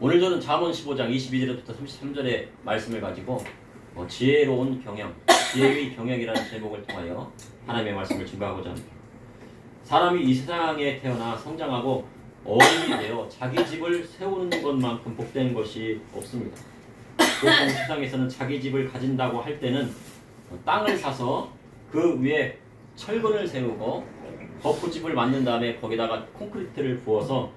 오늘 저는 잠언 15장 22절부터 33절의 말씀을 가지고 지혜로운 경영, 지혜의 경영이라는 제목을 통하여 하나님의 말씀을 증거하고자 합니다. 사람이 이 세상에 태어나 성장하고 어른이 되어 자기 집을 세우는 것만큼 복된 것이 없습니다. 보통 세상에서는 자기 집을 가진다고 할 때는 땅을 사서 그 위에 철근을 세우고 덮부집을 만든 다음에 거기다가 콘크리트를 부어서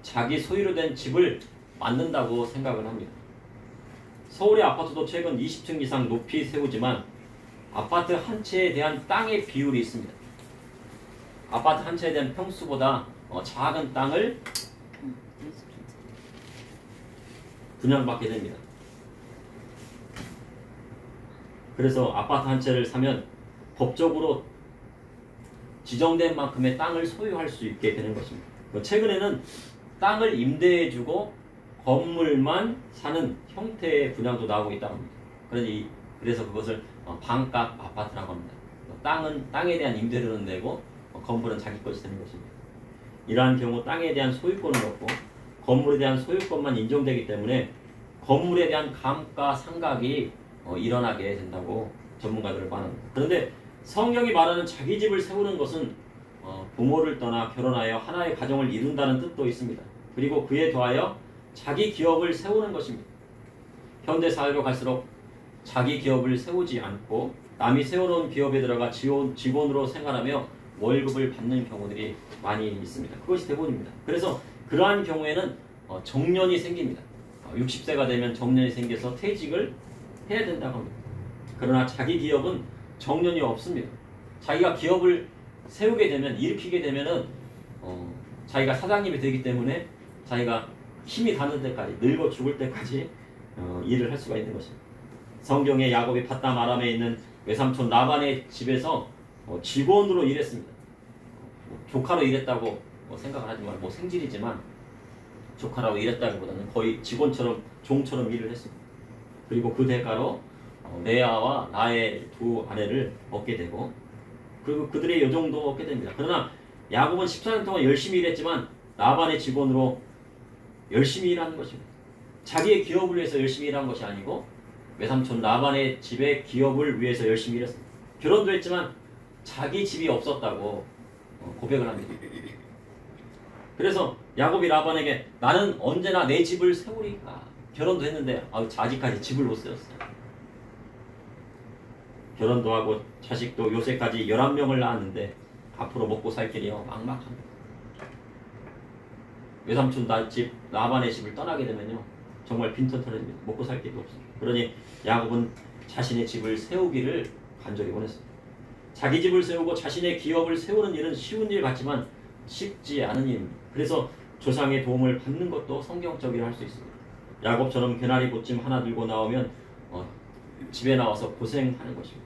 자기 소유로 된 집을 만든다고 생각을 합니다. 서울의 아파트도 최근 20층 이상 높이 세우지만 아파트 한 채에 대한 땅의 비율이 있습니다. 아파트 한 채에 대한 평수보다 작은 땅을 분양받게 됩니다. 그래서 아파트 한 채를 사면 법적으로 지정된 만큼의 땅을 소유할 수 있게 되는 것입니다. 최근에는 땅을 임대해주고 건물만 사는 형태의 분양도 나오고 있다고 합니다. 그래서 그것을 반값 아파트라고 합니다. 땅에 대한 임대료는 내고 건물은 자기 것이 되는 것입니다. 이러한 경우 땅에 대한 소유권은 없고 건물에 대한 소유권만 인정되기 때문에 건물에 대한 감가 상각이 일어나게 된다고 전문가들은 말합니다. 그런데 성경이 말하는 자기 집을 세우는 것은 부모를 떠나 결혼하여 하나의 가정을 이룬다는 뜻도 있습니다. 그리고 그에 더하여 자기 기업을 세우는 것입니다. 현대 사회로 갈수록 자기 기업을 세우지 않고 남이 세워놓은 기업에 들어가 직원으로 생활하며 월급을 받는 경우들이 많이 있습니다. 그것이 대부분입니다. 그래서 그러한 경우에는 정년이 생깁니다. 60세가 되면 정년이 생겨서 퇴직을 해야 된다고 합니다. 그러나 자기 기업은 정년이 없습니다. 자기가 기업을 세우게 되면, 일으키게 되면은 자기가 사장님이 되기 때문에 자기가 힘이 닿는 데까지, 늙어 죽을 때까지 일을 할 수가 있는 것입니다. 성경에 야곱이 밧담 아람에 있는 외삼촌 라반의 집에서 직원으로 일했습니다. 조카로 일했다고 생각을 하지만 생질이지만 조카라고 일했다기보다는 거의 직원처럼 종처럼 일을 했습니다. 그리고 그 대가로 레아와 라헬 두 아내를 얻게 되고 그리고 그들의 여종도 얻게 됩니다. 그러나 야곱은 14년 동안 열심히 일했지만 라반의 직원으로 열심히 일하는 것입니다. 자기의 기업을 위해서 열심히 일한 것이 아니고 외삼촌 라반의 집의 기업을 위해서 열심히 일했습니다. 결혼도 했지만 자기 집이 없었다고 고백을 합니다. 그래서 야곱이 라반에게 나는 언제나 내 집을 세우리까. 결혼도 했는데 아직까지 집을 못 세웠어요. 결혼도 하고 자식도 요새까지 11명을 낳았는데 앞으로 먹고 살 길이 막막합니다. 외삼촌 집 라반의 집을 떠나게 되면요 정말 빈털 털어집니다. 먹고 살 길도 없습니다. 그러니 야곱은 자신의 집을 세우기를 간절히 원했습니다. 자기 집을 세우고 자신의 기업을 세우는 일은 쉬운 일 같지만 쉽지 않은 일입니다. 그래서 조상의 도움을 받는 것도 성경적이라 할 수 있습니다. 야곱처럼 개나리 보찜 하나 들고 나오면 집에 나와서 고생하는 것입니다.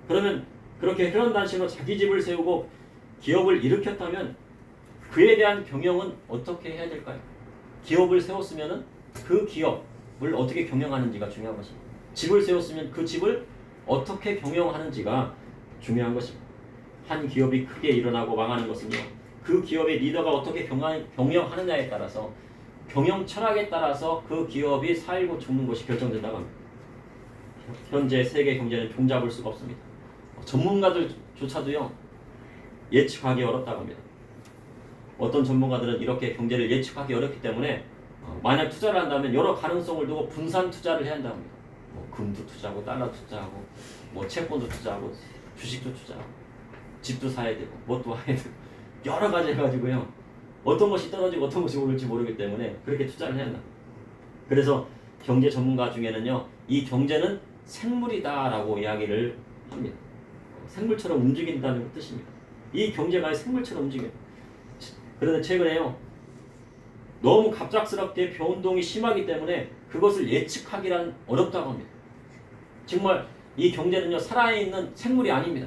그러면 그렇게 혈연단신으로 자기 집을 세우고 기업을 일으켰다면 그에 대한 경영은 어떻게 해야 될까요? 기업을 세웠으면 그 기업을 어떻게 경영하는지가 중요한 것입니다. 집을 세웠으면 그 집을 어떻게 경영하는지가 중요한 것입니다. 한 기업이 크게 일어나고 망하는 것은요 그 기업의 리더가 어떻게 경영하느냐에 따라서 경영 철학에 따라서 그 기업이 살고 죽는 것이 결정된다고 합니다. 현재 세계 경제는 종잡을 수가 없습니다. 전문가들조차도요 예측하기 어렵다고 합니다. 어떤 전문가들은 이렇게 경제를 예측하기 어렵기 때문에 만약 투자를 한다면 여러 가능성을 두고 분산 투자를 해야 한다고 합니다. 금도 투자하고 달러 투자하고 채권도 투자하고 주식도 투자하고 집도 사야 되고 뭣도 해야 되고 여러 가지 해가지고요 어떤 것이 떨어지고 어떤 것이 오를지 모르기 때문에 그렇게 투자를 해야 한다. 그래서 경제 전문가 중에는요 이 경제는 생물이다라고 이야기를 합니다. 생물처럼 움직인다는 뜻입니다. 이 경제가 생물처럼 움직여요. 그런데 최근에요 너무 갑작스럽게 변동이 심하기 때문에 그것을 예측하기란 어렵다고 합니다. 정말 이 경제는요 살아있는 생물이 아닙니다.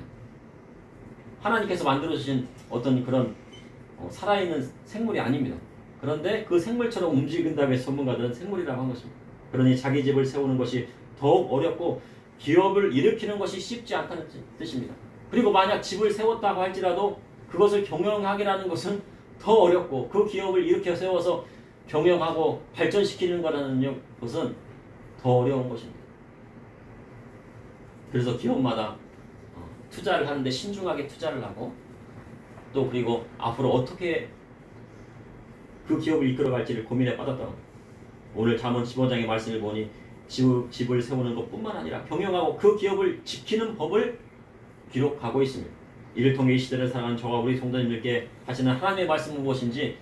하나님께서 만들어주신 어떤 그런 살아있는 생물이 아닙니다. 그런데 그 생물처럼 움직인다고 해서 전문가들은 생물이라고 한 것입니다. 그러니 자기 집을 세우는 것이 더욱 어렵고 기업을 일으키는 것이 쉽지 않다는 뜻입니다. 그리고 만약 집을 세웠다고 할지라도 그것을 경영하기라는 것은 더 어렵고 그 기업을 일으켜 세워서 경영하고 발전시키는 거라는 것은 더 어려운 것입니다. 그래서 기업마다 투자를 하는데 신중하게 투자를 하고 또 그리고 앞으로 어떻게 그 기업을 이끌어갈지를 고민에 빠졌다고 합니다. 오늘 잠언 15장의 말씀을 보니 집을 세우는 것뿐만 아니라 경영하고 그 기업을 지키는 법을 기록하고 있습니다. 이를 통해 이 시대를 살아가는 저와 우리 성도님들께 하시는 하나님의 말씀은 무엇인지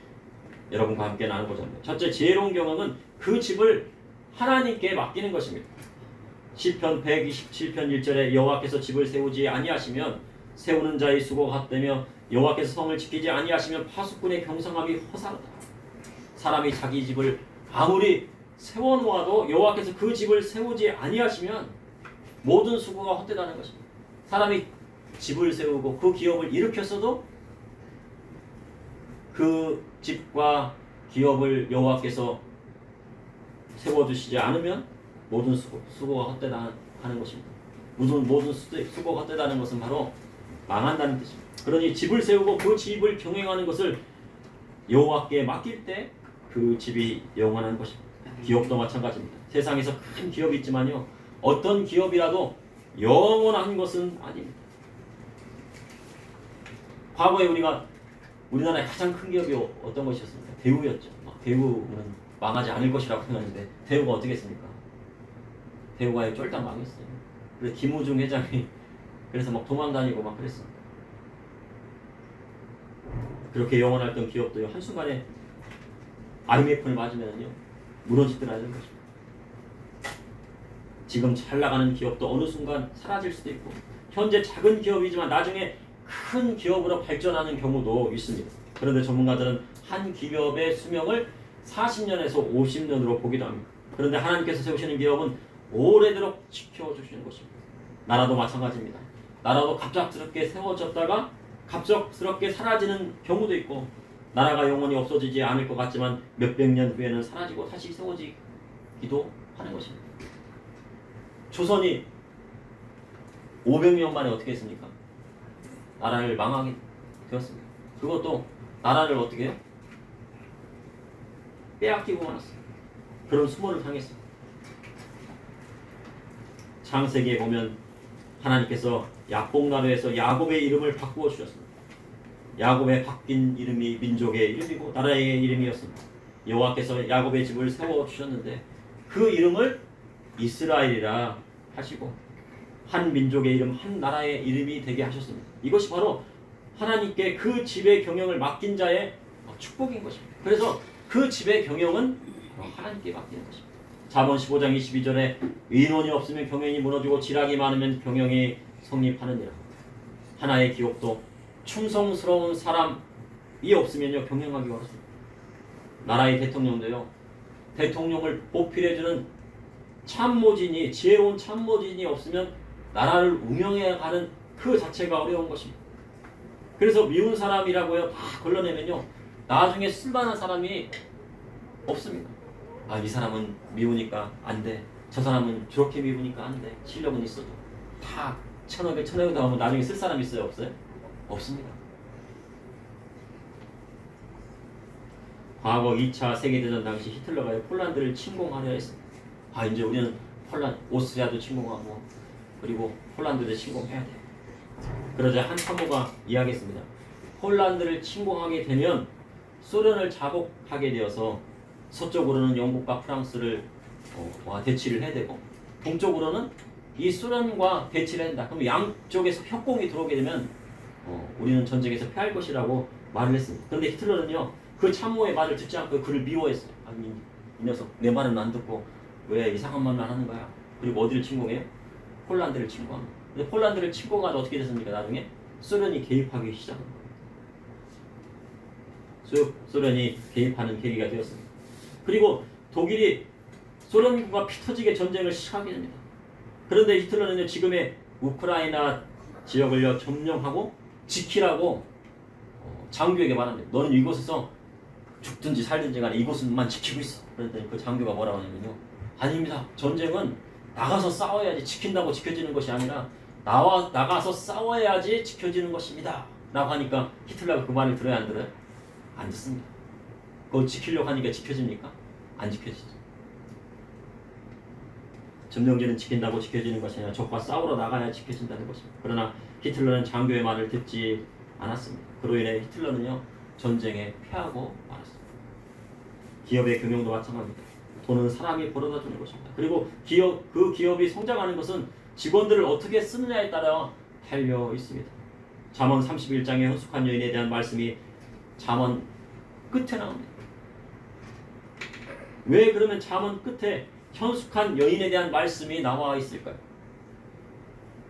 여러분과 함께 나눠보자 합니다. 첫째, 지혜로운 경영은 그 집을 하나님께 맡기는 것입니다. 시편 127편 1절에 여호와께서 집을 세우지 아니하시면 세우는 자의 수고가 헛되며 여호와께서 성을 지키지 아니하시면 파수꾼의 경성함이 허사하다. 사람이 자기 집을 아무리 세워놓아도 여호와께서 그 집을 세우지 아니하시면 모든 수고가 헛되다는 것입니다. 사람이 집을 세우고 그 기업을 일으켰어도 그 집과 기업을 여호와께서 세워주시지 않으면 모든 수고가 헛되다 하는 것입니다. 모든 수고가 헛되다는 것은 바로 망한다는 뜻입니다. 그러니 집을 세우고 그 집을 경영하는 것을 여호와께 맡길 때 그 집이 영원한 것입니다. 기업도 마찬가지입니다. 세상에서 큰 기업이 있지만요, 어떤 기업이라도 영원한 것은 아닙니다. 과거에 우리나라의 가장 큰 기업이 어떤 것이었습니까? 대우였죠. 대우는 망하지 않을 것이라고 생각했는데 대우가 어떻게 했습니까? 대우가 쫄딱 망했어요. 그래서 김우중 회장이 그래서 막 도망다니고 막 그랬습니다. 그렇게 영원했던 기업도 한순간에 IMF를 맞으면요 무너지더라는 것입니다. 지금 잘 나가는 기업도 어느 순간 사라질 수도 있고 현재 작은 기업이지만 나중에 큰 기업으로 발전하는 경우도 있습니다. 그런데 전문가들은 한 기업의 수명을 40년에서 50년으로 보기도 합니다. 그런데 하나님께서 세우시는 기업은 오래도록 지켜주시는 것입니다. 나라도 마찬가지입니다. 나라도 갑작스럽게 세워졌다가 갑작스럽게 사라지는 경우도 있고 나라가 영원히 없어지지 않을 것 같지만 몇백 년 후에는 사라지고 다시 세워지기도 하는 것입니다. 조선이 500년 만에 어떻게 했습니까? 나라를 망하게 되었습니다. 그것도 나라를 어떻게 해요? 빼앗기고 말았어요. 그런 수모를 당했어요. 창세기에 보면 하나님께서 야곱나라에서 야곱의 이름을 바꾸어 주셨습니다. 야곱의 바뀐 이름이 민족의 이름이고 나라의 이름이었습니다. 여호와께서 야곱의 집을 세워 주셨는데 그 이름을 이스라엘이라 하시고 한 민족의 이름, 한 나라의 이름이 되게 하셨습니다. 이것이 바로 하나님께 그 집의 경영을 맡긴 자의 축복인 것입니다. 그래서 그 집의 경영은 하나님께 맡기는 것입니다. 잠언 15장 22절에 인원이 없으면 경영이 무너지고 지략이 많으면 경영이 성립하느니라. 하나의 기업도 충성스러운 사람이 없으면요 경영하기 어렵습니다. 나라의 대통령도요 대통령을 보필해주는 참모진이 지혜로운 참모진이 없으면 나라를 운영해가는 그 자체가 어려운 것입니다. 그래서 미운 사람이라고요 다 걸러내면요 나중에 쓸만한 사람이 없습니다. 이 사람은 미우니까 안 돼. 저 사람은 저렇게 미우니까 안 돼. 실력은 있어도 다 천억에 나오면 나중에 쓸 사람 있어요? 없어요? 없습니다. 과거 2차 세계대전 당시 히틀러가 폴란드를 침공하려 했습니다. 이제 우리는 오스트리아도 침공하고 그리고 폴란드도 침공해야 돼. 그러자 한 참모가 이야기했습니다. 폴란드를 침공하게 되면 소련을 자복하게 되어서 서쪽으로는 영국과 프랑스를 대치를 해야 되고 동쪽으로는 이 소련과 대치를 한다. 그럼 양쪽에서 협공이 들어오게 되면 우리는 전쟁에서 패할 것이라고 말을 했습니다. 그런데 히틀러는요 그 참모의 말을 듣지 않고 그를 미워했어요. 이 녀석 내 말은 안 듣고 왜 이상한 말만 하는 거야. 그리고 어디를 침공해요? 폴란드를 침공합니다. 근데 폴란드를 침공하다 어떻게 됐습니까? 나중에 소련이 개입하기 시작한 거예요. 소련이 개입하는 계기가 되었습니다. 그리고 독일이 소련과 피 터지게 전쟁을 시작하게 됩니다. 그런데 히틀러는 지금의 우크라이나 지역을 점령하고 지키라고 장교에게 말합니다. 너는 이곳에서 죽든지 살든지 간에 이곳만 지키고 있어. 그랬더니 그 장교가 뭐라고 하냐면요. 아닙니다. 전쟁은 나가서 싸워야지 지킨다고 지켜지는 것이 아니라 나가서 싸워야지 지켜지는 것입니다. 라고 하니까 히틀러가 그 말을 들어야 안 들어요? 안 듣습니다. 그거 지키려고 하니까 지켜집니까? 안 지켜지죠. 점령지는 지킨다고 지켜지는 것이 아니라 적과 싸우러 나가야 지켜진다는 것입니다. 그러나 히틀러는 장교의 말을 듣지 않았습니다. 그로 인해 히틀러는요 전쟁에 패하고 말았습니다. 기업의 경영도 마찬가지입니다. 돈은 사람이 벌어다 주는 것입니다. 그리고 그 기업이 성장하는 것은 직원들을 어떻게 쓰느냐에 따라 달려 있습니다. 잠언 31장의 현숙한 여인에 대한 말씀이 잠언 끝에 나옵니다. 왜 그러면 잠언 끝에 현숙한 여인에 대한 말씀이 나와 있을까요?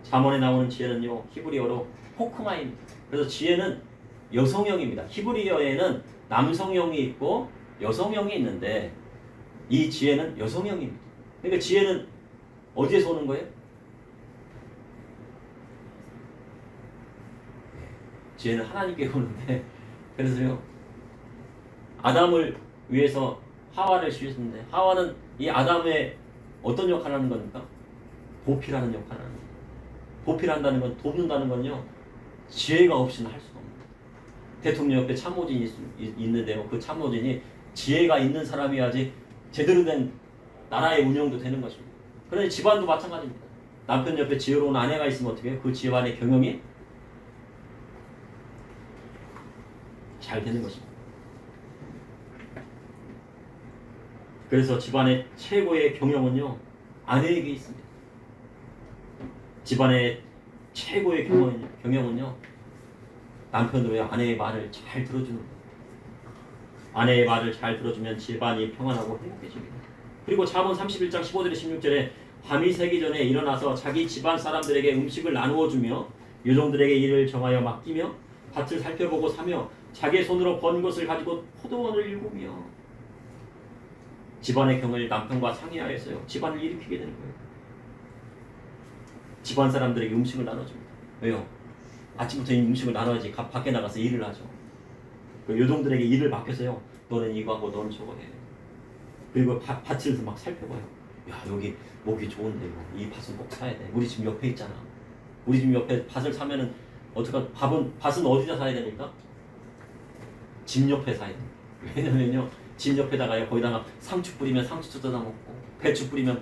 잠언에 나오는 지혜는요 히브리어로 호크마입니다. 그래서 지혜는 여성형입니다. 히브리어에는 남성형이 있고 여성형이 있는데 이 지혜는 여성형입니다. 그러니까 지혜는 어디에서 오는 거예요? 지혜는 하나님께 오는데 그래서요 아담을 위해서 하와를 씌우셨는데 하와는 이 아담의 어떤 역할을 하는 겁니까? 보필하는 역할을 하는 겁니다. 보필한다는 건 돕는다는 건요 지혜가 없이는 할 수가 없습니다. 대통령 옆에 참모진이 있는데요 그 참모진이 지혜가 있는 사람이야지 제대로 된 나라의 운영도 되는 것입니다. 그러니 집안도 마찬가지입니다. 남편 옆에 지혜로운 아내가 있으면 어떻게 해요? 그 집안의 경영이 잘 되는 것입니다. 그래서 집안의 최고의 경영은요 아내에게 있습니다. 집안의 최고의 경영은요 남편으로의 아내의 말을 잘 들어주는 거예요. 아내의 말을 잘 들어주면 집안이 평안하고 행복해집니다. 그리고 잠언 31장 15절에 16절에 밤이 새기 전에 일어나서 자기 집안 사람들에게 음식을 나누어 주며 요정들에게 일을 정하여 맡기며 밭을 살펴보고 사며 자기의 손으로 번 것을 가지고 포도원을 일구며 집안의 경을 남편과 상의하여서요 집안을 일으키게 되는 거예요. 집안 사람들에게 음식을 나눠줍니다. 왜요? 아침부터 이 음식을 나눠야지 밖에 나가서 일을 하죠. 그 요동들에게 일을 맡겨서요 너는 이거 하고 너는 저거 해. 그리고 밭을 막 살펴봐요. 야 여기 목이 좋은데 이 밭은 꼭 사야 돼. 우리 집 옆에 있잖아. 우리 집 옆에 밭을 사면은 어떡하 밭은 어디다 사야 됩니까? 집 옆에 사야 됩니다. 왜냐면요 집 옆에다가요 거기다가 상추 뿌리면 상추 뜯어다 먹고 배추 뿌리면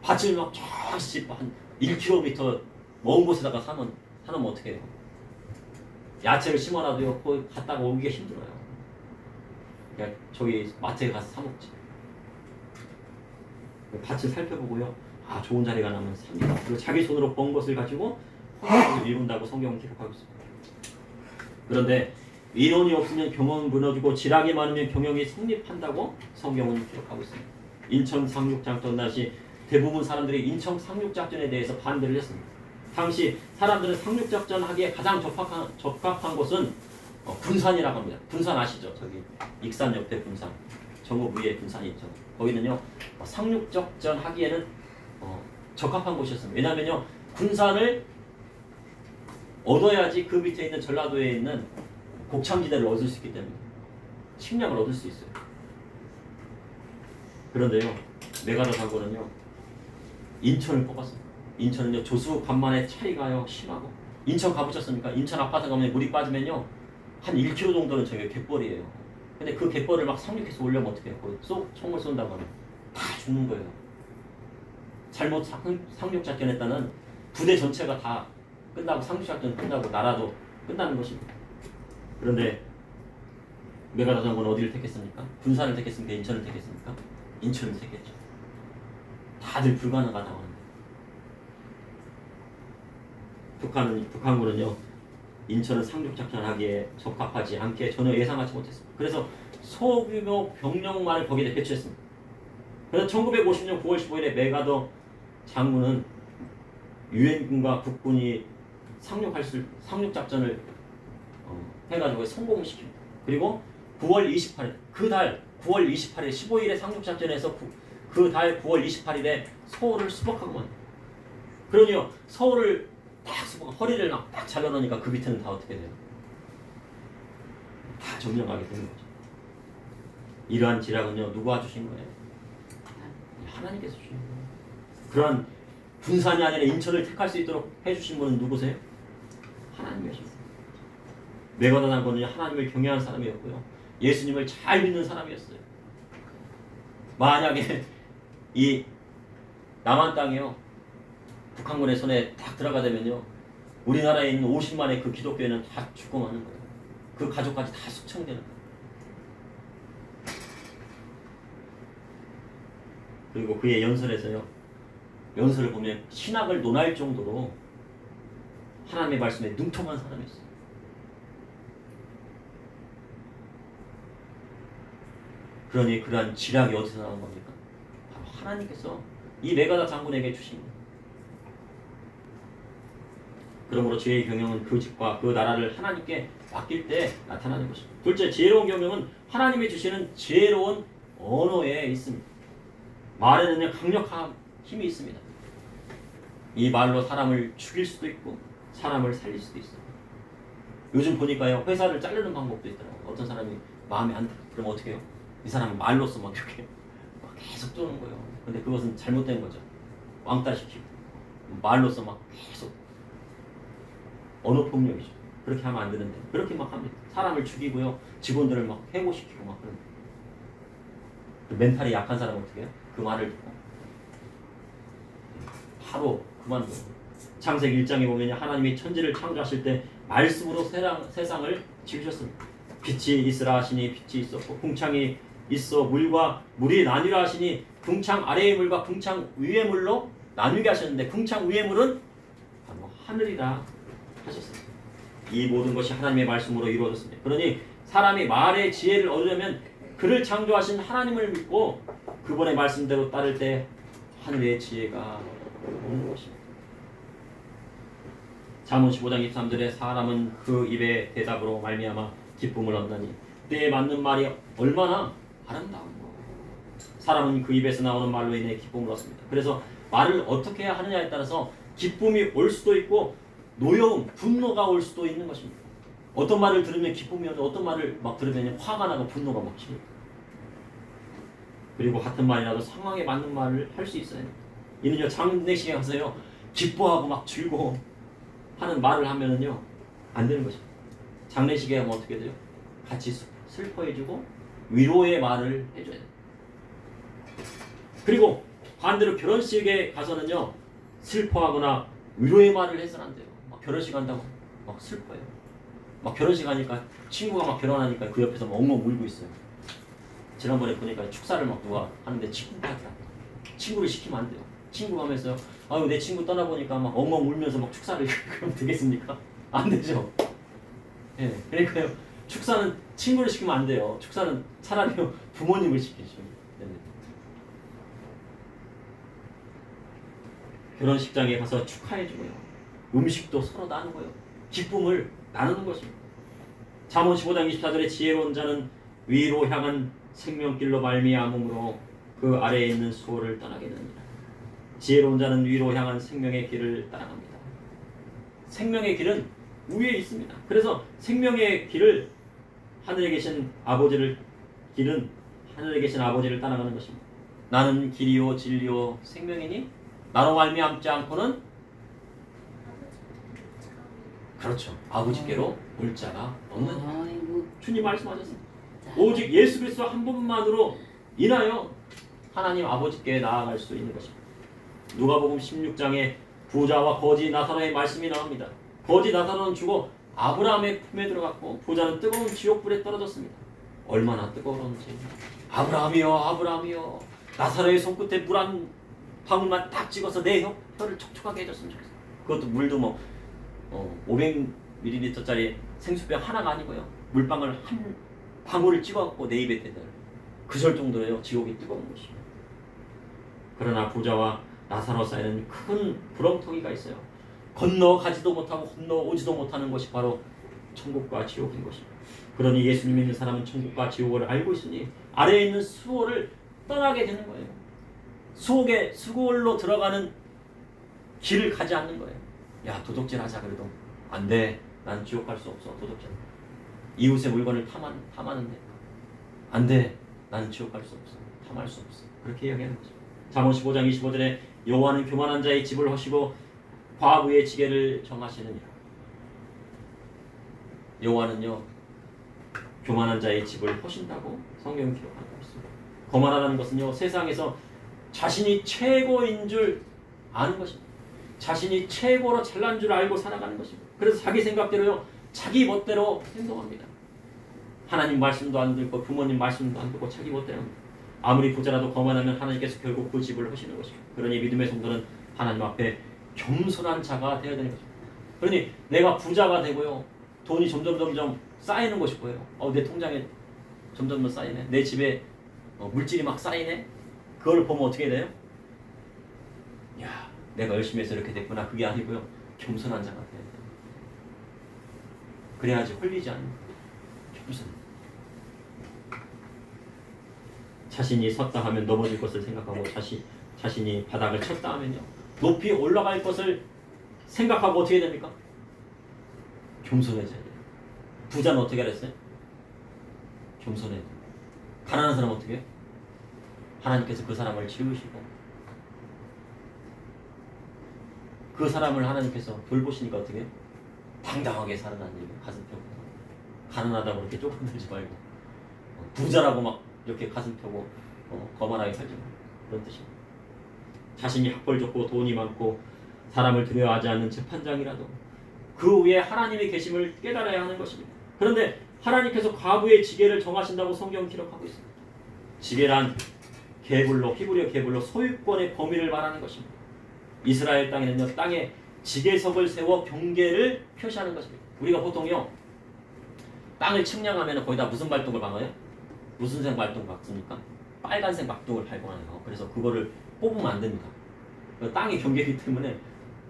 밭을 막 쫙씩 한 1km 먼 곳에다가 사놓으면 어떻게 해요? 야채를 심어놔도요 거기 갔다가 오기가 힘들어요. 그러니까 저기 마트에 가서 사 먹지. 밭을 살펴보고요 아 좋은 자리가 나면 삽니다. 그리고 자기 손으로 번 것을 가지고 포도원을 이룬다고 성경은 기록하고 있습니다. 그런데 인원이 없으면 경영은 무너지고 지략이 많으면 경영이 성립한다고 성경은 기록하고 있습니다. 인천 상륙작전 당시 대부분 사람들이 인천 상륙작전에 대해서 반대를 했습니다. 당시 사람들은 상륙작전 하기에 가장 적합한 곳은 군산이라고 합니다. 군산 아시죠? 저기 익산 옆에 군산, 전국 위에 군산이 있죠. 거기는요 상륙작전 하기에는 적합한 곳이었습니다. 왜냐하면요 군산을 얻어야지 그 밑에 있는 전라도에 있는 곡창지대를 얻을 수 있기 때문에 식량을 얻을 수 있어요. 그런데요 메가더 사고는요 인천을 뽑았습니다. 인천은요 조수 간만의 차이가요 심하고 인천 가보셨습니까? 인천 아파트 가면 물이 빠지면요 한 1km 정도는 저기 갯벌이에요. 근데 그 갯벌을 막 상륙해서 올려면 어떻게 해요? 총을 쏜다고 하면 다 죽는 거예요. 잘못 상륙작전했다는 부대 전체가 다 끝나고 상륙작전 끝나고 나라도 끝나는 것입니다. 그런데 메가더 장군은 어디를 택했습니까? 군산을 택했습니까? 인천을 택했습니까? 인천을 택했죠. 다들 불가능하다고 하는데 북한군은요 인천을 상륙작전을 하기에 적합하지 않게 전혀 예상하지 못했습니다. 그래서 소규모 병력만을 거기에 배치했습니다. 그래서 1950년 9월 15일에 메가더 장군은 유엔군과 국군이 상륙작전을 해가지고 성공시킵니다. 그리고 9월 28일 그달 9월 28일 15일에 상륙작전에서 그 달 9월 28일에 서울을 수복하고 맙니다. 그러니요 서울을 딱 허리를 딱 잘라놓으니까 그 밑에는 다 어떻게 돼요? 다 점령하게 되는 거죠. 이러한 지략은요 누가 주신 거예요? 하나님께서 주신 거예요. 그러한 군산이 아니라 인천을 택할 수 있도록 해주신 분은 누구세요? 하나님이십니다. 메가더 장군은 하나님을 경외한 사람이었고요. 예수님을 잘 믿는 사람이었어요. 만약에 이 남한 땅이요, 북한군의 손에 딱 들어가되면요, 우리나라에 있는 50만의 그 기독교인은 다 죽고 마는 거예요. 그 가족까지 다 숙청되는 거예요. 그리고 그의 연설에서요, 연설을 보면 신학을 논할 정도로 하나님의 말씀에 능통한 사람이었어요. 그러니 그러한 지략이 어디서 나온 겁니까? 바로 하나님께서 이 메가다 장군에게 주신 거예요. 그러므로 지혜의 경영은 그 집과 그 나라를 하나님께 맡길 때 나타나는 것입니다. 둘째, 지혜로운 경영은 하나님이 주시는 지혜로운 언어에 있습니다. 말에는 강력한 힘이 있습니다. 이 말로 사람을 죽일 수도 있고 사람을 살릴 수도 있어요. 요즘 보니까요, 회사를 자르는 방법도 있더라고요. 어떤 사람이 마음에 안 들어. 그럼 어떻게 해요? 이 사람은 말로써 막 이렇게 막 계속 쪼는 거예요. 근데 그것은 잘못된 거죠. 왕따시키고 말로써 막 계속 언어 폭력이죠. 그렇게 하면 안 되는데 그렇게 막 합니다. 사람을 죽이고요, 직원들을 막 해고시키고 막 그런. 멘탈이 약한 사람은 어떻게 해요? 그 말을 듣고 바로 그만둬. 창세기 1장에 보면 하나님이 천지를 창조하실 때 말씀으로 세상을 지으셨습니다. 빛이 있으라 하시니 빛이 있었고, 궁창이 있어 물과 물이 나뉘라 하시니 궁창 아래의 물과 궁창 위의 물로 나누게 하셨는데, 궁창 위의 물은 바로 하늘이라 하셨습니다. 이 모든 것이 하나님의 말씀으로 이루어졌습니다. 그러니 사람이 말의 지혜를 얻으려면 그를 창조하신 하나님을 믿고 그분의 말씀대로 따를 때 하늘의 지혜가 오는 것입니다. 잠언 15장 23절에 사람은 그 입의 대답으로 말미암아 기쁨을 얻나니 때에 맞는 말이 얼마나 아름다운 거. 사람은 그 입에서 나오는 말로 인해 기쁨을 얻습니다. 그래서 말을 어떻게 해야 하느냐에 따라서 기쁨이 올 수도 있고 노여움, 분노가 올 수도 있는 것입니다. 어떤 말을 들으면 기쁨이 오는데 어떤 말을 막 들으면 화가 나고 분노가 막 치고. 그리고 같은 말이라도 상황에 맞는 말을 할 수 있어요. 이는요, 장례식에 가서요, 기뻐하고 막 즐거워 하는 말을 하면은요 안 되는 것입니다. 장례식에 가면 어떻게 돼요? 같이 슬퍼해주고 위로의 말을 해줘야 돼요. 그리고 반대로 결혼식에 가서는요, 슬퍼하거나 위로의 말을 해서는 안 돼요. 막 결혼식 한다고 막 슬퍼요. 막 결혼식 하니까 친구가 막 결혼하니까 그 옆에서 막 엉엉 울고 있어요. 지난번에 보니까 축사를 막 누가 하는데 친구를 시키면 안 돼요. 친구 하면서 아유 내 친구 떠나보니까 막 엉엉 울면서 막 축사를 그럼 되겠습니까? 안 되죠. 예, 그러니까요, 축사는 친구를 시키면 안 돼요. 축사는 차라리 부모님을 시키죠. 네. 결혼식장에 가서 축하해주고요, 음식도 서로 나누고요, 기쁨을 나누는 것입니다. 잠언 15장 24절에 지혜로운 자는 위로 향한 생명길로 말미암음으로 그 아래에 있는 수호를 떠나게 됩니다. 지혜로운 자는 위로 향한 생명의 길을 따라갑니다. 생명의 길은 위에 있습니다. 그래서 생명의 길을 하늘에 계신 아버지를 길은 하늘에 계신 아버지를 따라가는 것입니다. 나는 길이요 진리요 생명이니 나로 말미암지 않고는 그렇죠, 아버지께로 올 자가 없느니라. 주님 말씀하셨습니다. 오직 예수 그리스도 한 분만으로 인하여 하나님 아버지께 나아갈 수 있는 것입니다. 누가복음 16장에 부자와 거지 나사로의 말씀이 나옵니다. 거지 나사로는 죽어 아브라함의 품에 들어갔고 부자는 뜨거운 지옥불에 떨어졌습니다. 얼마나 뜨거운지. 아브라함이여 아브라함이여, 나사로의 손끝에 물 한 방울만 딱 찍어서 내 혀를 촉촉하게 해줬으면 좋겠어. 그것도 물도 뭐 500ml짜리 생수병 하나가 아니고요, 물방울 한 방울을 찍어갖고 내 입에 대다. 그럴 정도로요 지옥이 뜨거운 것이에요. 그러나 부자와 나사로 사이에는 큰 구렁텅이가 있어요. 건너가지도 못하고 건너오지도 못하는 것이 바로 천국과 지옥인 것입니다. 그러니 예수님 믿는 사람은 천국과 지옥을 알고 있으니 아래에 있는 수호를 떠나게 되는 거예요. 수골로 들어가는 길을 가지 않는 거예요. 야, 도둑질 하자 그래도 안 돼. 난 지옥 갈 수 없어. 도둑질. 이웃의 물건을 탐하는데 안 돼. 나는 지옥 갈 수 없어. 탐할 수 없어. 그렇게 이야기하는 거죠. 잠언 15장 25절에 여호와는 교만한 자의 집을 허시고 과부의 지게를 정하시느니라. 여호와는요 교만한 자의 집을 허신다고 성경이 기록하고 있습니다. 거만하다는 것은요, 세상에서 자신이 최고인 줄 아는 것입니다. 자신이 최고로 잘난 줄 알고 살아가는 것입니다. 그래서 자기 생각대로요, 자기 멋대로 행동합니다. 하나님 말씀도 안 듣고 부모님 말씀도 안 듣고 자기 멋대로 합니다. 아무리 부자라도 거만하면 하나님께서 결국 그 집을 허시는 것입니다. 그러니 믿음의 성도는 하나님 앞에 겸손한 자가 되어야 되는 것입니다. 그러니 내가 부자가 되고요, 돈이 점점 쌓이는 것이 보여요. 내 통장에 점점 쌓이네. 내 집에 물질이 막 쌓이네. 그걸 보면 어떻게 돼요? 야, 내가 열심히 해서 이렇게 됐구나. 그게 아니고요, 겸손한 자가 돼야 돼요. 그래야지 홀리지 않는 겸손. 자신이 섰다 하면 넘어질 것을 생각하고 자신이 바닥을 쳤다 하면요, 높이 올라갈 것을 생각하고 어떻게 됩니까? 겸손해져야 돼요. 부자는 어떻게 하랬어요? 겸손해야 돼요. 가난한 사람은 어떻게 해요? 하나님께서 그 사람을 지으시고 그 사람을 하나님께서 돌보시니까 어떻게 해요? 당당하게 살아가는 얘기예요. 가슴 펴고. 가난하다고 그렇게 쪼그들지 말고, 부자라고 막 이렇게 가슴 펴고 거만하게 살지 말고, 그런 뜻입니다. 자신이 학벌 좋고 돈이 많고 사람을 두려워하지 않는 재판장이라도 그 위에 하나님의 계심을 깨달아야 하는 것입니다. 그런데 하나님께서 과부의 지게를 정하신다고 성경은 기록하고 있습니다. 지게란 히브리어 계불로 소유권의 범위를 말하는 것입니다. 이스라엘 땅에는요, 땅에 지게석을 세워 경계를 표시하는 것입니다. 우리가 보통요, 땅을 측량하면 거기다 무슨 발동을 박아요? 무슨 색 발동 박습니까? 빨간색 막동을 발견하네요. 그래서 그거를 뽑으면 안 됩니다. 땅이 경계이기 때문에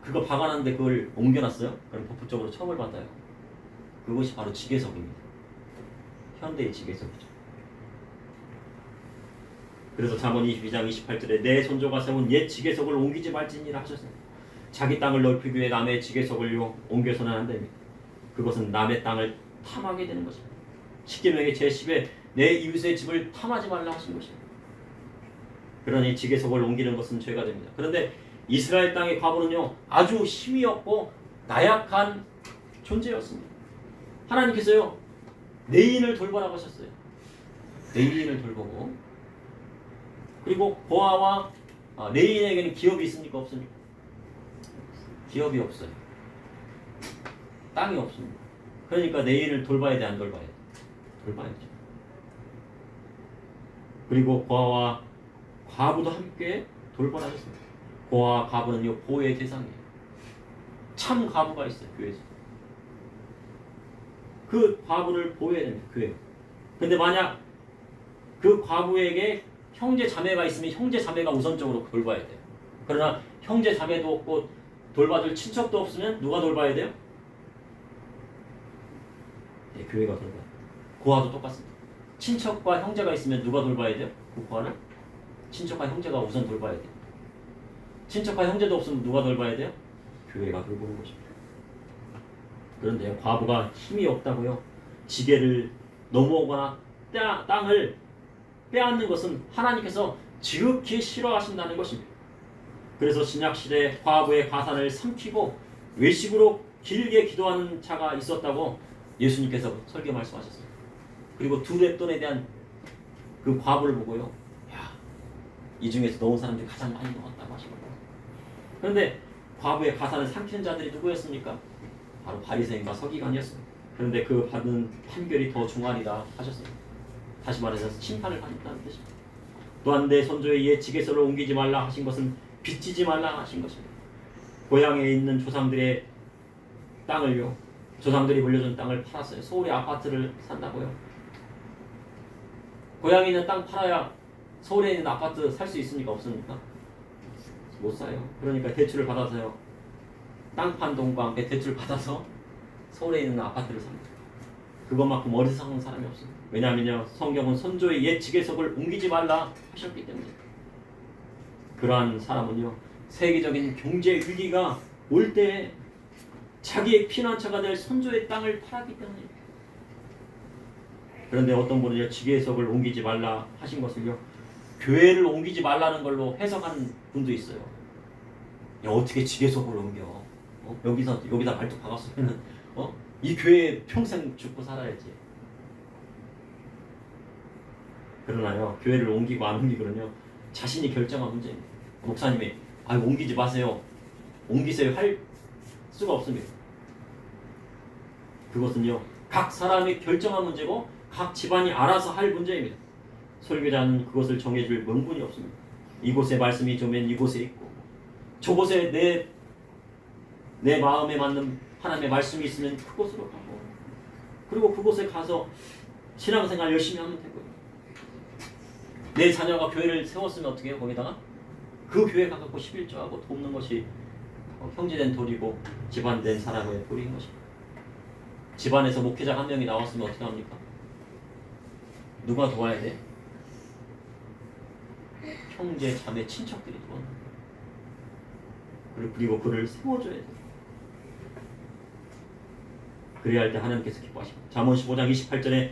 그거 박아놨는데 그걸 옮겨놨어요? 그럼 법적으로 처벌 받아요. 그것이 바로 지게석입니다. 현대의 지게석이죠. 그래서 잠언 22장 28절에 내 손조가 세운 옛 지게석을 옮기지 말지니라 하셨습니다. 자기 땅을 넓히기 위해 남의 지게석을 옮겨서는 안 됩니다. 그것은 남의 땅을 탐하게 되는 것입니다. 십계명의 제10에 내 이웃의 집을 탐하지 말라 하신 것입니다. 그러니 지게석을 옮기는 것은 죄가 됩니다. 그런데 이스라엘 땅의 과부는요, 아주 힘이 없고 나약한 존재였습니다. 하나님께서요, 내인을 돌보라고 하셨어요. 내인을 돌보고, 그리고 고아와 레인에게는 기업이 있습니까? 없습니까? 기업이 없어요. 땅이 없습니다. 그러니까 레인을 돌봐야 돼, 안 돌봐야 돼? 돌봐야죠. 그리고 고아와 과부도 함께 돌보라 하셨습니다. 고아와 과부는요, 보호의 대상이에요. 참 과부가 있어요, 교회에서. 그 과부를 보호해야 됩니다, 교회. 근데 만약 그 과부에게 형제 자매가 있으면 형제 자매가 우선적으로 돌봐야 돼요. 그러나 형제 자매도 없고 돌봐줄 친척도 없으면 누가 돌봐야 돼요? 네, 교회가 돌봐요. 고아도 똑같습니다. 친척과 형제가 있으면 누가 돌봐야 돼요? 그 고아는? 친척과 형제가 우선 돌봐야 돼요. 친척과 형제도 없으면 누가 돌봐야 돼요? 교회가 돌보는 것입니다. 그런데 과부가 힘이 없다고요, 지게를 넘어오거나 땅을 빼앗는 것은 하나님께서 지극히 싫어하신다는 것입니다. 그래서 신약시대에 과부의 가산을 삼키고 외식으로 길게 기도하는 자가 있었다고 예수님께서 설교 말씀하셨어요. 그리고 두 렙돈에 대한 그 과부를 보고요, 야, 이 중에서 넣은 사람 중에 가장 많이 넣었다고 하시거든요. 그런데 과부의 가산을 삼키는 자들이 누구였습니까? 바로 바리새인과 서기관이었습니다. 그런데 그 받은 판결이 더 중하리라 하셨습니다. 다시 말해서 심판을 받는다는 뜻입니다. 또한 내 손조의 옛 지게석을 옮기지 말라 하신 것은 빚지지 말라 하신 것입니다. 고향에 있는 조상들의 땅을요, 조상들이 물려준 땅을 팔았어요. 서울에 아파트를 산다고요. 고향에 있는 땅 팔아야 서울에 있는 아파트 살 수 있습니까? 없습니까? 못 사요. 그러니까 대출을 받아서요, 땅 판 돈과 함께 대출을 받아서 서울에 있는 아파트를 삽니다. 그것만큼 어리석은 사람이 없습니다. 왜냐하면요, 성경은 손조의 옛 지게석을 옮기지 말라 하셨기 때문에. 그러한 사람은요, 세계적인 경제 위기가 올 때 자기의 피난처가 될 손조의 땅을 팔았기 때문입니다. 그런데 어떤 분은요, 지게석을 옮기지 말라 하신 것을요, 교회를 옮기지 말라는 걸로 해석하는 분도 있어요. 야, 어떻게 지게석을 옮겨? 여기다 발톱 박았으면 이 교회에 평생 죽고 살아야지. 그러나요, 교회를 옮기고 안 옮기고는요, 자신이 결정한 문제입니다. 목사님이 옮기지 마세요, 옮기세요 할 수가 없습니다. 그것은요, 각 사람이 결정한 문제고 각 집안이 알아서 할 문제입니다. 설교자는 그것을 정해줄 명분이 없습니다. 이곳에 말씀이 좋으면 이곳에 있고, 저곳에 내 마음에 맞는 하나님의 말씀이 있으면 그곳으로 가고, 그리고 그곳에 가서 신앙생활 열심히 하면 되고요. 내 자녀가 교회를 세웠으면 어떻게 해요? 거기다가 그 교회 가갖고 11조하고 돕는 것이 형제된 도리고 집안된 사람의 도리인 것입니다. 집안에서 목회자 한 명이 나왔으면 어떻게 합니까? 누가 도와야 돼? 형제, 자매, 친척들이 도와야 돼. 그리고 그를 세워줘야 돼. 그래야 할 때 하나님께서 기뻐하십니다. 잠언 15장 28절에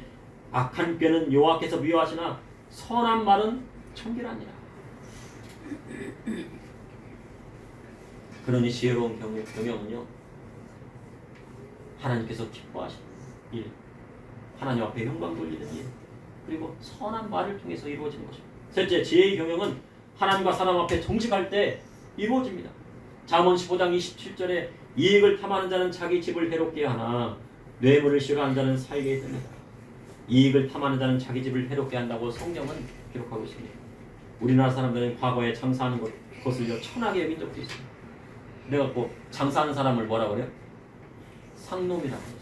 악한 꾀는 여호와께서 미워하시나 선한 말은 청결하니라. 그러니 지혜로운 경영은요, 하나님께서 기뻐하시는 일, 하나님 앞에 영광 돌리는 일, 그리고 선한 말을 통해서 이루어지는 것입니다. 셋째, 지혜의 경영은 하나님과 사람 앞에 정직할 때 이루어집니다. 잠언 15장 27절에 이익을 탐하는 자는 자기 집을 해롭게 하나 뇌물을 싫어하는 자는 살게 됩니다. 이익을 탐하는 자는 자기 집을 해롭게 한다고 성경은 기록하고 있습니다. 우리나라 사람들은 과거에 장사하는 것을요 천하게 여긴 적도 있습니다. 그래갖고 장사하는 사람을 뭐라 그래요? 상놈이라고 해요.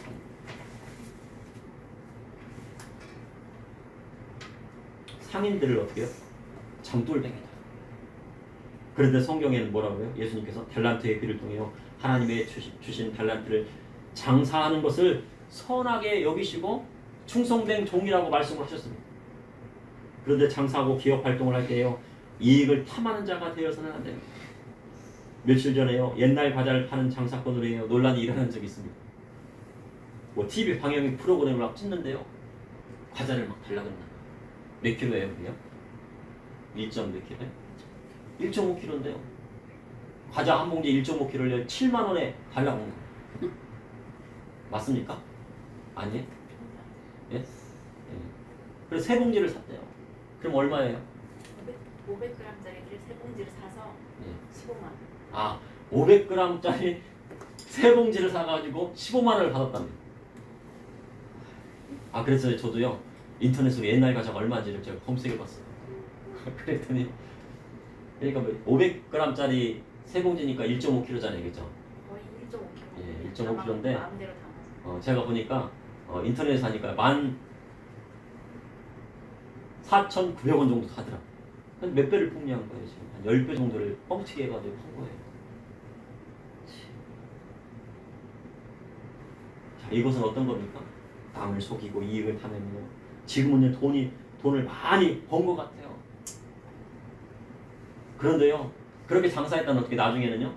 상인들을 어떻게 해요? 장돌뱅이다. 그런데 성경에는 뭐라고 해요? 예수님께서 달란트의 비를 통해요, 하나님의 주신 달란트를 장사하는 것을 선하게 여기시고 충성된 종이라고 말씀을 하셨습니다. 그런데 장사하고 기업 활동을 할 때요, 이익을 탐하는 자가 되어서는 안 됩니다. 며칠 전에요, 옛날 과자를 파는 장사꾼으로 논란이 일어난 적이 있습니다. TV 방영인 프로그램을 막 찍는데요, 과자를 막 달라고 했나? 몇 킬로예요, 그냥? 1몇 킬로예요? 1.5kg인데요. 과자 한 봉지 1.5kg를 7만 원에 달라고 하는 거예요. 맞습니까? 아니에요? 예? 예. 그래서 세 봉지를 샀대요. 그럼 얼마예요? 500g짜리를 세 봉지를 사서 15만 원. 500g짜리 세 봉지를 사가지고 15만 원을 받았답니다. 그래서 저도요, 인터넷으로 옛날 과자가 얼마인지를 제가 검색해봤어요. 그랬더니, 그러니까 500g짜리 세 봉지니까 1.5kg잖아요, 그죠? 거의 1.5kg. 예, 1.5kg인데, 마음대로 담아서. 제가 보니까 인터넷에 사니까 14,900원 정도 하더라고요. 몇 배를 폭리한 거예요, 지금. 한 10배 정도를 뻥튀기 해가지고 한 거예요. 자, 이것은 어떤 겁니까? 남을 속이고 이익을 탐내며, 지금은 돈을 많이 번 것 같아요. 그런데요, 그렇게 장사했다는 어떻게 나중에는요,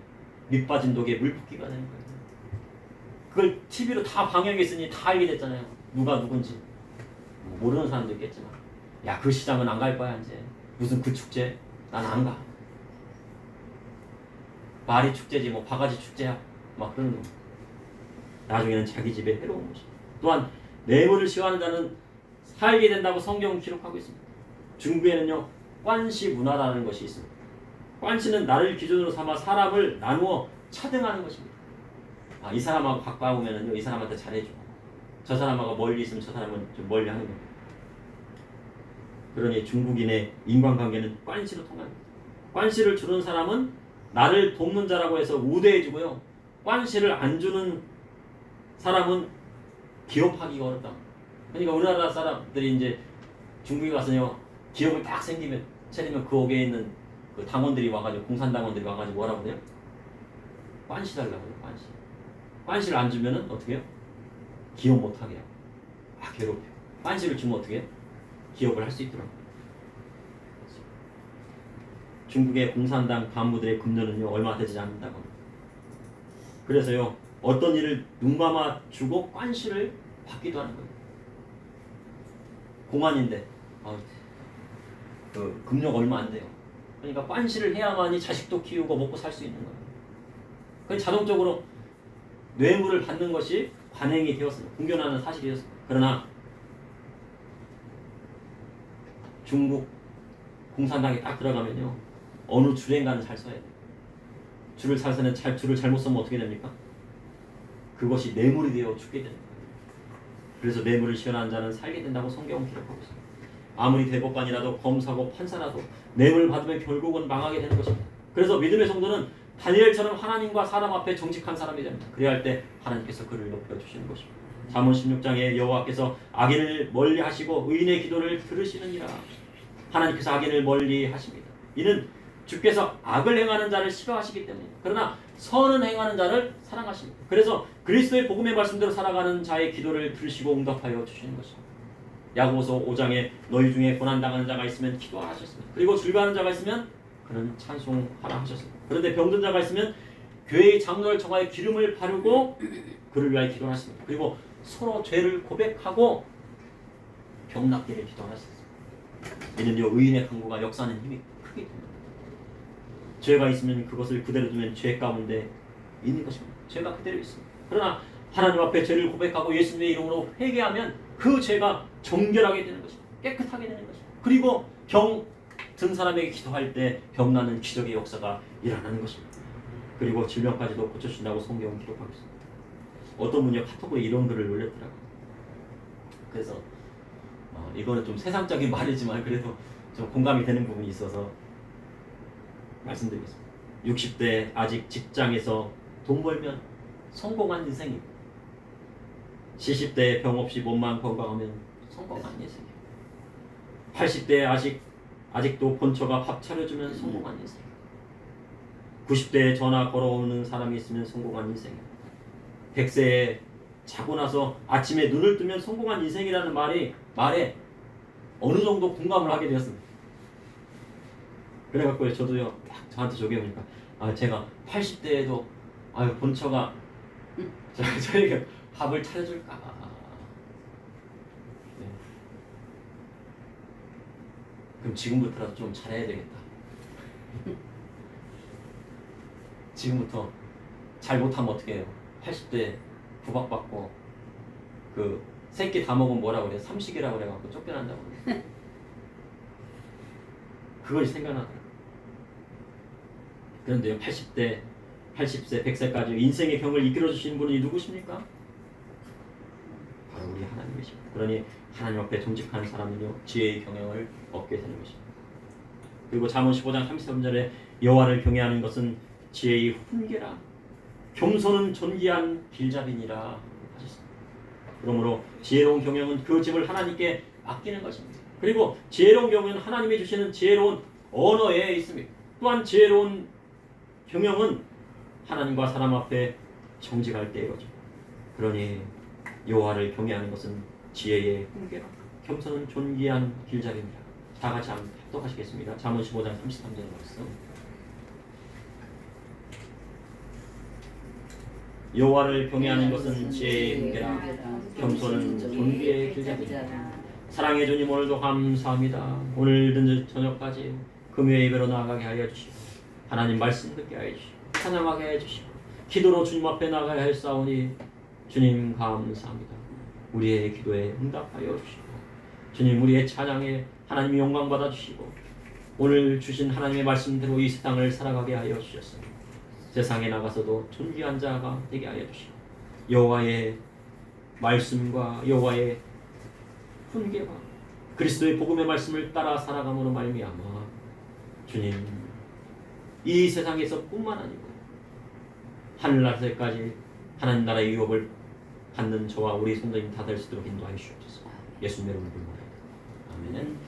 밑빠진 독에 물 붓기가 되는 거예요. 그걸 TV로 다 방영했으니 다 알게 됐잖아요. 누가 누군지. 모르는 사람도 있겠지만, 야, 그 시장은 안 갈 거야 이제. 무슨 그 축제? 난 안 가. 말이 축제지 뭐 바가지 축제야. 막 그러는 거. 나중에는 자기 집에 해로운 것이. 또한 뇌물을 싫어하는 자는 살게 된다고 성경은 기록하고 있습니다. 중국에는요, 관시 문화라는 것이 있습니다. 관시는 나를 기준으로 삼아 사람을 나누어 차등하는 것입니다. 이 사람하고 가까우면은요, 이 사람한테 잘해주고, 저 사람하고 멀리 있으면 저 사람은 좀 멀리 하는 겁니다. 그러니 중국인의 인간관계는 관시로 통합니다. 관시를 주는 사람은 나를 돕는 자라고 해서 우대해주고요, 관시를 안 주는 사람은 기업하기가 어렵다. 그러니까 우리나라 사람들이 이제 중국에 가서요, 기업을 딱 차리면 그 옥에 있는 그 당원들이 와가지고, 공산당원들이 와가지고 뭐라고 해요? 관시 달라고 해요, 관시. 관시를 안 주면은 어떻게 해요? 기업 못하게 해요. 괴롭혀. 관시를 주면 어떻게 해요? 기업을 할 수 있더라고요. 중국의 공산당 간부들의 급료는요, 얼마 되지 않는다고 합니다. 그래서요, 어떤 일을 눈 감아 주고 관시를 받기도 하는 거예요. 공안인데 그 급료가 얼마 안 돼요. 그러니까 관시를 해야만이 자식도 키우고 먹고 살 수 있는 거예요. 그래서 자동적으로 뇌물을 받는 것이 관행이 되었습니다. 공견하는 사실이었습니다. 그러나 중국 공산당에 딱 들어가면요 어느 줄행가는 잘 써야 돼요. 줄을 잘 서는 줄을 잘못 서면 어떻게 됩니까? 그것이 뇌물이 되어 죽게 되는 거예요. 그래서 뇌물을 시원한 자는 살게 된다고 성경은 기록하고 있습니다. 아무리 대법관이라도 검사고 판사라도 뇌물 받으면 결국은 망하게 되는 것입니다. 그래서 믿음의 성도는 다니엘처럼 하나님과 사람 앞에 정직한 사람이 됩니다. 그래야 할 때 하나님께서 그를 높여주시는 것입니다. 잠언 16장에 여호와께서 악인을 멀리하시고 의인의 기도를 들으시느니라. 하나님께서 악인을 멀리하십니다. 이는 주께서 악을 행하는 자를 싫어하시기 때문입니다. 그러나 선은 행하는 자를 사랑하십니다. 그래서 그리스도의 복음의 말씀대로 살아가는 자의 기도를 들으시고 응답하여 주시는 것입니다. 야고보서 5장에 너희 중에 고난당하는 자가 있으면 기도하라 하셨습니다. 그리고 즐거워하는 자가 있으면 그는 찬송하라 하셨습니다. 그런데 병든 자가 있으면 교회의 장로를 정하여 기름을 바르고 그를 위하여 기도하셨습니다. 그리고 서로 죄를 고백하고 병 낫기를 기도하셨습니다. 이는요 의인의 간구가 역사하는 힘이 크기 때문입니다. 죄가 있으면 그것을 그대로 두면 죄 가운데 있는 것입니다. 죄가 그대로 있습니다. 그러나 하나님 앞에 죄를 고백하고 예수님의 이름으로 회개하면 그 죄가 정결하게 되는 것입니다. 깨끗하게 되는 것입니다. 그리고 병 든 사람에게 기도할 때 병나는 기적의 역사가 일어나는 것입니다. 그리고 질병까지도 고쳐준다고 성경은 기록하고 있습니다. 어떤 분이 카톡으로 이런 글을 올렸더라고요. 그래서 이거는 좀 세상적인 말이지만 그래도 좀 공감이 되는 부분이 있어서 말씀드리겠습니다. 60대 아직 직장에서 돈 벌면 성공한 인생이고 70대 병 없이 몸만 건강하면 성공한 인생이고 80대 아직도 본처가 밥 차려주면 성공한 인생 90대에 전화 걸어오는 사람이 있으면 성공한 인생 100세에 자고 나서 아침에 눈을 뜨면 성공한 인생이라는 말에 어느 정도 공감을 하게 되었습니다. 그래갖고 저도요 딱 저한테 적용하니까 제가 80대에도 본처가 저에게 밥을 차려줄까 네. 그럼 지금부터라도 좀 잘해야 되겠다. 지금부터 잘 못하면 어떻게 해요? 80대 구박받고 그 새끼 다 먹으면 뭐라고 그래? 삼식이라고 그래갖고 쫓겨난다고 그래. 그것이 생각나더라고요. 그런데요 80대, 80세, 100세까지 인생의 경을 이끌어 주시는 분이 누구십니까? 바로 우리 하나님이십니다. 그러니 하나님 앞에 정직한 사람은요 지혜의 경영을 얻게 되는 것입니다. 그리고 잠언 15장 33절에 여호와를 경외하는 것은 지혜의 훈계라 겸손은 존귀한 길잡이니라 하셨습니다. 그러므로 지혜로운 경영은 그 집을 하나님께 맡기는 것입니다. 그리고 지혜로운 경영은 하나님이 주시는 지혜로운 언어에 있습니다. 또한 지혜로운 경영은 하나님과 사람 앞에 정직할 때 이루어집니다. 그러니 여호와를 경외하는 것은 지혜의 훈계라 겸손은 존귀한 길잡이입니다. 다 같이 합독하시겠습니다. 잠언 15장 33절 말씀. 여호와를 경외하는 것은 지혜의 훈계라 겸손은 존귀의 길잡이니라. 사랑의 주님 오늘도 감사합니다. 오늘 늦은 저녁까지 금요일 예배로 나아가게 하여 주시고 하나님 말씀 듣게 하여 주시고 찬양하게 하여 주시고 기도로 주님 앞에 나가야 할 싸우니 주님 감사합니다. 우리의 기도에 응답하여 주시고 주님 우리의 찬양에 하나님이 영광 받아 주시고 오늘 주신 하나님의 말씀대로 이 세상을 살아가게 하여 주셨습니다. 세상에 나가서도 존귀한 자가 되게 하여 주시고 여호와의 말씀과 여호와의 훈계와 그리스도의 복음의 말씀을 따라 살아감으로 말미암아 주님 이 세상에서 뿐만 아니고 하늘나라에까지 하나님 나라의 유업을 받는 저와 우리 성도님 다 될 수 있도록 인도하여 주옵소서. 예수님의 이름으로 기도합니다. 아멘.